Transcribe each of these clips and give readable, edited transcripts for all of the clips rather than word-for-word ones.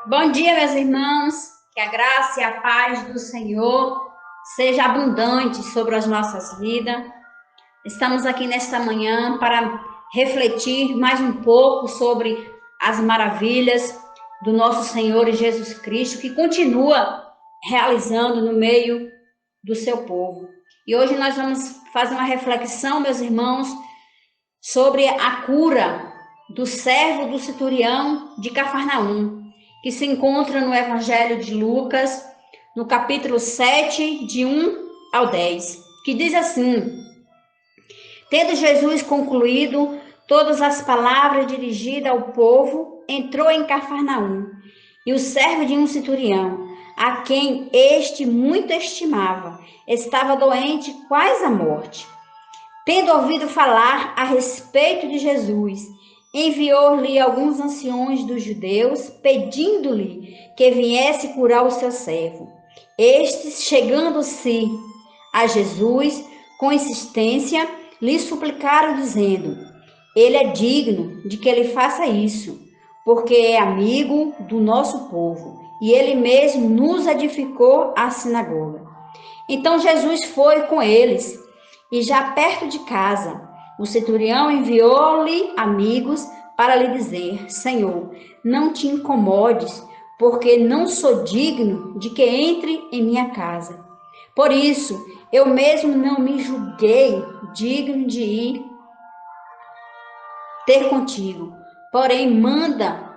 Bom dia, meus irmãos. Que a graça e a paz do Senhor seja abundante sobre as nossas vidas. Estamos aqui nesta manhã para refletir mais um pouco sobre as maravilhas do nosso Senhor Jesus Cristo, que continua realizando no meio do seu povo. E hoje nós vamos fazer uma reflexão, meus irmãos, sobre a cura do servo do centurião de Cafarnaum, que se encontra no Evangelho de Lucas, no capítulo 7, de 1 ao 10, que diz assim: Tendo Jesus concluído todas as palavras dirigidas ao povo, entrou em Cafarnaum, e o servo de um centurião, a quem este muito estimava, estava doente quase à morte. Tendo ouvido falar a respeito de Jesus, enviou-lhe alguns anciões dos judeus, pedindo-lhe que viesse curar o seu servo. Estes, chegando-se a Jesus, com insistência, lhe suplicaram, dizendo: Ele é digno de que ele faça isso, porque é amigo do nosso povo, e ele mesmo nos edificou a sinagoga. Então Jesus foi com eles, e já perto de casa, o centurião enviou-lhe amigos para lhe dizer: Senhor, não te incomodes, porque não sou digno de que entre em minha casa. Por isso, eu mesmo não me julguei digno de ir ter contigo. Porém, manda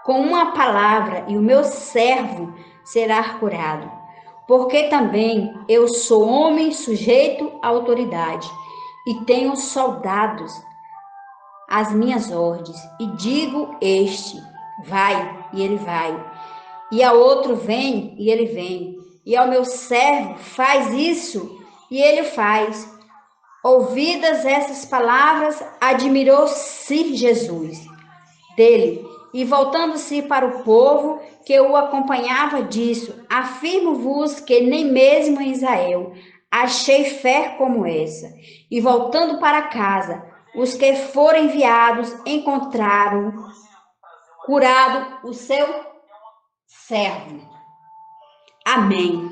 com uma palavra, e o meu servo será curado. Porque também eu sou homem sujeito à autoridade, e tenho soldados às minhas ordens, e digo este, vai, e ele vai, e a outro vem, e ele vem, e ao meu servo faz isso, e ele faz. Ouvidas essas palavras, admirou-se Jesus dele, e voltando-se para o povo que o acompanhava, disse: Afirmo-vos que nem mesmo em Israel achei fé como essa. E voltando para casa, os que foram enviados encontraram curado o seu servo. Amém.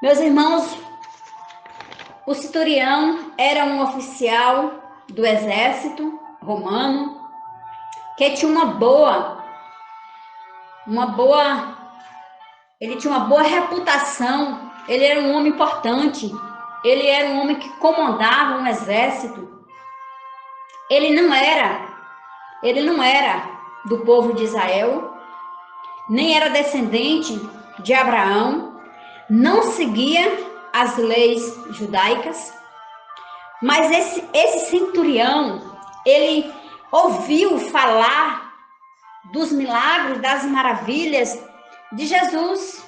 Meus irmãos, o centurião era um oficial do exército romano que tinha ele tinha uma boa reputação, ele era um homem importante, ele era um homem que comandava um exército. Ele não era do povo de Israel, nem era descendente de Abraão, não seguia as leis judaicas, mas esse centurião, ele ouviu falar dos milagres, das maravilhas de Jesus.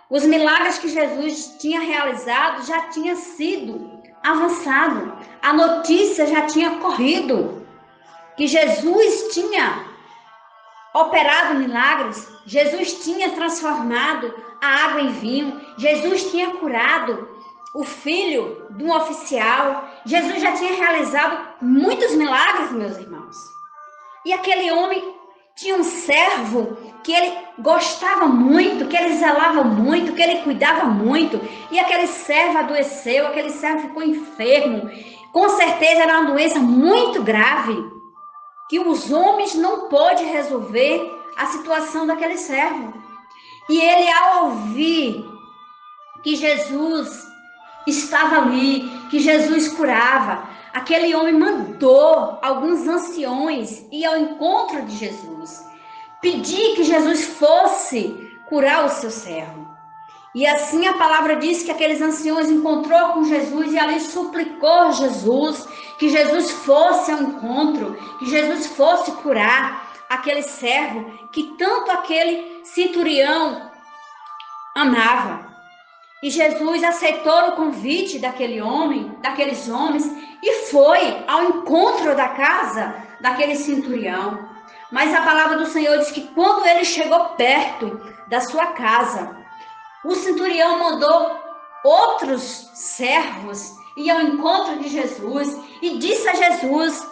Os milagres que Jesus tinha realizado já tinha sido avançado. A notícia já tinha corrido que Jesus tinha operado milagres. Jesus tinha transformado a água em vinho. Jesus tinha curado o filho de um oficial. Jesus já tinha realizado muitos milagres, meus irmãos. E aquele homem tinha um servo que ele gostava muito, que ele zelava muito, que ele cuidava muito. E aquele servo adoeceu, aquele servo ficou enfermo. Com certeza era uma doença muito grave, que os homens não podem resolver a situação daquele servo. E ele, ao ouvir que Jesus estava ali, que Jesus curava, aquele homem mandou alguns anciões ir ao encontro de Jesus, pedir que Jesus fosse curar o seu servo. E assim a palavra diz que aqueles anciões encontrou com Jesus e ali suplicou Jesus que Jesus fosse ao encontro, que Jesus fosse curar aquele servo que tanto aquele centurião amava. E Jesus aceitou o convite daqueles homens, e foi ao encontro da casa daquele centurião. Mas a palavra do Senhor diz que quando ele chegou perto da sua casa, o centurião mandou outros servos ir ao encontro de Jesus e disse a Jesus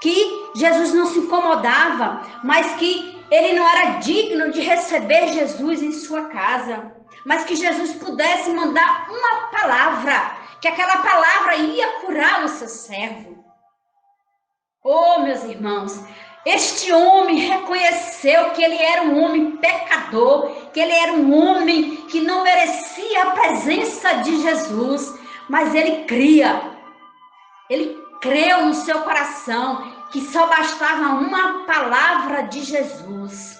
que Jesus não se incomodava, mas que ele não era digno de receber Jesus em sua casa, mas que Jesus pudesse mandar uma palavra, que aquela palavra ia curar o seu servo. Oh, meus irmãos, este homem reconheceu que ele era um homem pecador, que ele era um homem que não merecia a presença de Jesus, mas ele creu no seu coração que só bastava uma palavra de Jesus.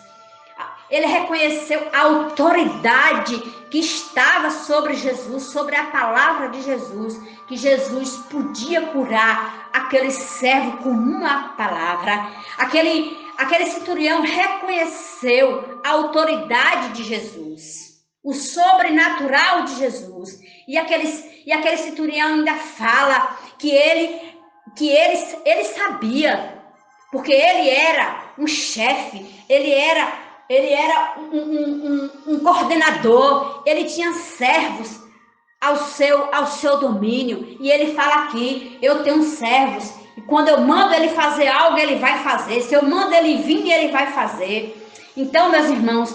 Ele reconheceu a autoridade que estava sobre Jesus, sobre a palavra de Jesus, que Jesus podia curar aquele servo com uma palavra. Aquele centurião reconheceu a autoridade de Jesus, o sobrenatural de Jesus. E aquele centurião ainda fala que ele sabia, porque ele era um chefe, ele era um coordenador, ele tinha servos ao seu domínio. E ele fala aqui: eu tenho servos, e quando eu mando ele fazer algo, ele vai fazer. Se eu mando ele vir, ele vai fazer. Então, meus irmãos,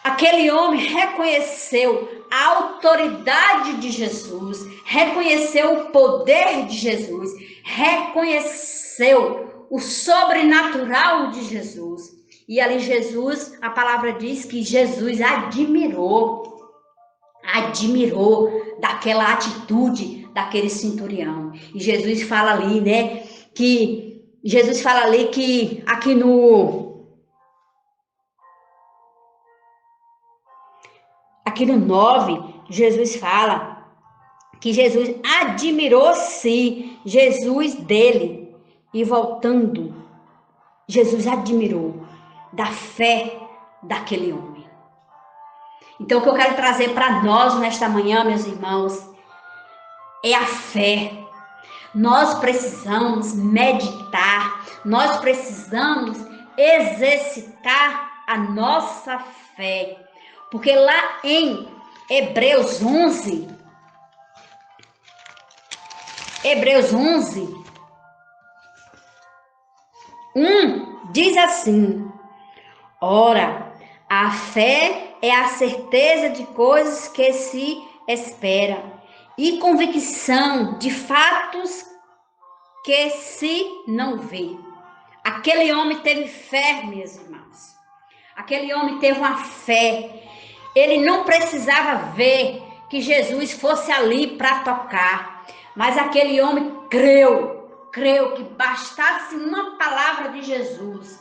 aquele homem reconheceu a autoridade de Jesus, reconheceu o poder de Jesus, reconheceu o sobrenatural de Jesus. E ali Jesus, a palavra diz que Jesus admirou daquela atitude daquele centurião. E Jesus fala ali, né, que aqui no 9, Jesus fala que Jesus admirou-se, Jesus dele. E voltando, Jesus admirou da fé daquele homem. Então, o que eu quero trazer para nós nesta manhã, meus irmãos, é a fé. Nós precisamos meditar, nós precisamos exercitar a nossa fé. Porque lá em Hebreus 11, diz assim: ora, a fé é a certeza de coisas que se espera e convicção de fatos que se não vê. Aquele homem teve fé, meus irmãos. Aquele homem teve uma fé. Ele não precisava ver que Jesus fosse ali para tocar, mas aquele homem creu que bastasse uma palavra de Jesus,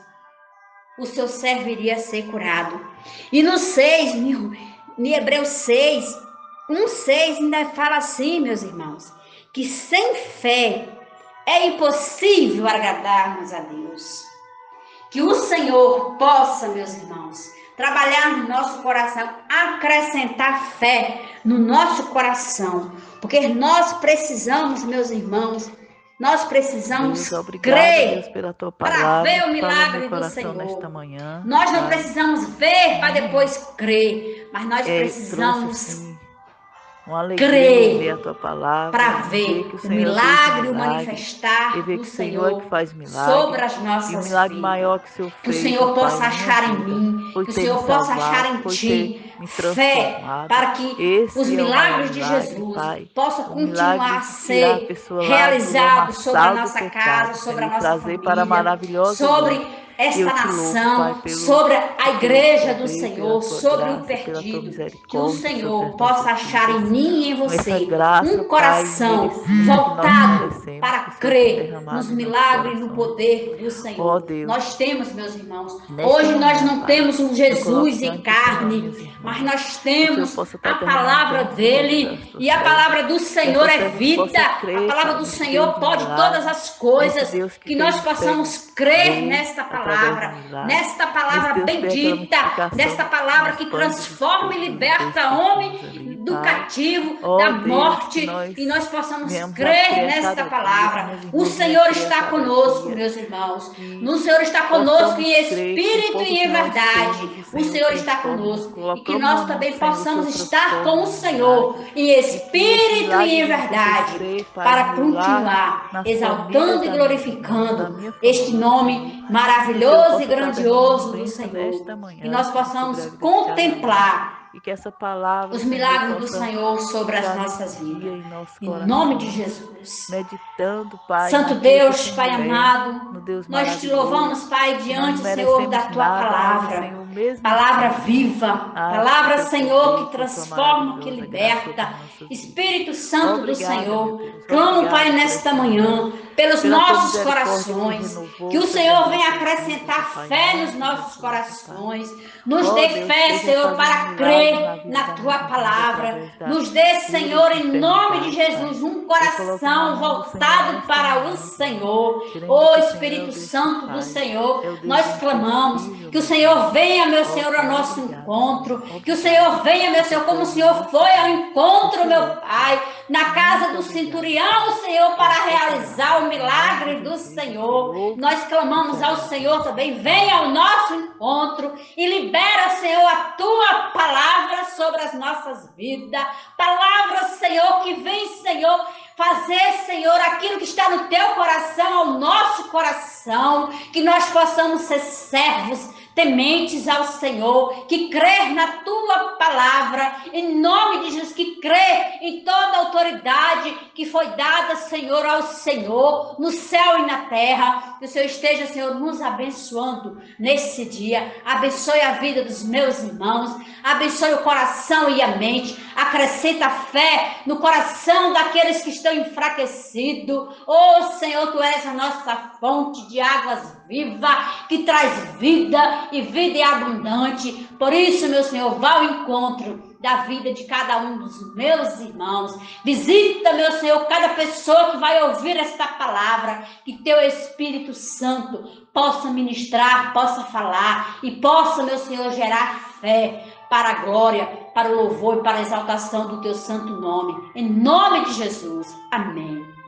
o seu servo iria ser curado. E no 6, em Hebreus 6, 1:6 ainda fala assim, meus irmãos, que sem fé é impossível agradarmos a Deus. Que o Senhor possa, meus irmãos, trabalhar no nosso coração, acrescentar fé no nosso coração, porque nós precisamos, meus irmãos, nós precisamos Deus, obrigada, crer Deus, pela tua palavra, para ver o fala milagre no do coração Senhor. nesta manhã, Nós não Pai. precisamos ver para depois crer, mas nós Trouxe, precisamos sim, uma alegria em crer ver a tua palavra, para ver ver que o o Senhor milagre, fez o manifestar e ver do que o Senhor é Senhor que faz milagre, sobre as e o nossas milagre vidas. maior que o Senhor Que o fez, Senhor ó Pai, possa em minha achar em vida, mim, foi que o ter me Senhor possa achar salvado, em foi ti ter me fé transformado. para que os Esse é o maior milagres de milagre, Jesus Pai. possam O continuar milagre a de tirar a ser pessoa lá do realizados sobre a lamaçal do nossa casa, pecado, sobre a Senhor, e nossa trazer para a família, maravilhosa luz. sobre E eu esta te louvo, Pai, nação, sobre a por pelo igreja do poder, pela Senhor, tua sobre o graça, pela tua perdido. Que o misericórdia sobre Senhor as possa nossas achar em vidas. mim e em Com essa você graça, um Pai, coração merecida que nós não voltado merecemos, para que o Senhor tem crer nos derramado em nossos milagres e no corações. poder do Ó Senhor. Deus, Nós temos, meus irmãos, nesta hoje nós manhã, não Pai, temos um eu coloco Jesus em diante do Senhor carne, minhas mas irmãs, nós que o Senhor temos possa a estar derramando palavra dentro da vida dele, desta e a serva, palavra do que Senhor esta é serva vida. possa A crer, palavra Pai, do nesse Deus Senhor de pode todas milagre, as nesse coisas, Deus que fez nós o cego possamos crer ver nesta através do palavra, milagre, nesta nesse palavra Deus fez aquela bendita, multiplicação nesta palavra dos que pães e dos transforma e peixes, dos 2 liberta homem peixinhos ali, do Pai. cativo, Ó da Deus, morte, que nós e nós possamos venhamos crer aqui nesta cada dia, palavra. minhas O irmãs Senhor aqui está cada conosco, dia, meus irmãos. que O Senhor está conosco possamos em crer que o espírito pouco e que em nós verdade. temos, o O Senhor Senhor está transforma, nós conosco e que colocamos nós na mão também do Senhor, o possamos Senhor estar com transforma o em Senhor milagre, em e que esse espírito e milagre em venha verdade, acontecer, Pai, para no lar, continuar nas famílias exaltando e da minha irmã, da glorificando minha este família, Senhor, nome e que o Senhor maravilhoso e possa estar derramando grandioso do bênção Senhor. nesta Que manhã, nós Senhor, sobre possamos a vida de cada um, contemplar e que essa palavra, os Senhor, milagres do possa Senhor sobre as ficar nossas nesse vidas. dia em nossos Em nome de corações, Jesus. meditando, Pai, Santo naquilo que o Deus, Senhor Pai é, amado, no Deus nós te maravilhoso, louvamos, Pai, que nós diante, não Senhor, da merecemos tua nada, mas o palavra. Senhor mesmo Palavra assim viva, age com palavra, teu Senhor, poder, que com a tua transforma, que maravilhosa graça sobre liberta. as nossas vidas. Espírito Santo do Obrigada, meu Senhor, Deus, clamo, Pai, obrigada por nesta esta manhã, manhã, pelos pela tua nossos misericórdia que corações, que renovou o sobre as Senhor venha nossas vidas, ó acrescentar Pai, em fé nos nome de nossos Jesus, ó Pai. corações. Nos Ó dê Deus, fé, esteja Senhor, fazendo para milagre na crer vida na das minhas tua irmãs palavra. através da Nos dê, cura Senhor, de em nome de enfermidade, Pai. Jesus, um Eu coloco na coração mão do Senhor voltado nesta para o manhã, Senhor, Senhor. crendo Ó que o Senhor é o Espírito Deus que Santo do faz, Senhor, é o Deus nós clamamos impossível, que o meu Deus. Senhor venha, meu Ó Senhor, ao Pai, nosso obrigado, encontro. Senhor. Que o Obrigado, Senhor venha, meu porque Senhor, tu como o és o Senhor nosso foi ao Deus. encontro, meu Excelente, Pai, Pai. na casa Muito do obrigado, centurião, Pai, Senhor, pela para tua realizar palavra. o Em nome de milagre do Jesus, eu te Senhor. louvo Nós e te clamamos ao Senhor agradeço. também, venha Amém. ao nosso encontro e libera, Senhor, a tua palavra sobre as nossas vidas. Palavra, Senhor, que vem, Senhor, fazer, Senhor, aquilo que está no teu coração, ao nosso coração, que nós possamos ser servos tementes ao Senhor, que crer na tua palavra, em nome de Jesus, que crê em toda a autoridade que foi dada, Senhor, ao Senhor, no céu e na terra. Que o Senhor esteja, Senhor, nos abençoando nesse dia. Abençoe a vida dos meus irmãos, abençoe o coração e a mente, acrescenta fé no coração daqueles que estão enfraquecidos. Oh, Senhor, tu és a nossa fonte de águas vivas, que traz vida e vida abundante. Por isso, meu Senhor, vá ao encontro da vida de cada um dos meus irmãos. Visita, meu Senhor, cada pessoa que vai ouvir esta palavra, que teu Espírito Santo possa ministrar, possa falar e possa, meu Senhor, gerar fé para a glória, para o louvor e para a exaltação do teu santo nome. Em nome de Jesus. Amém.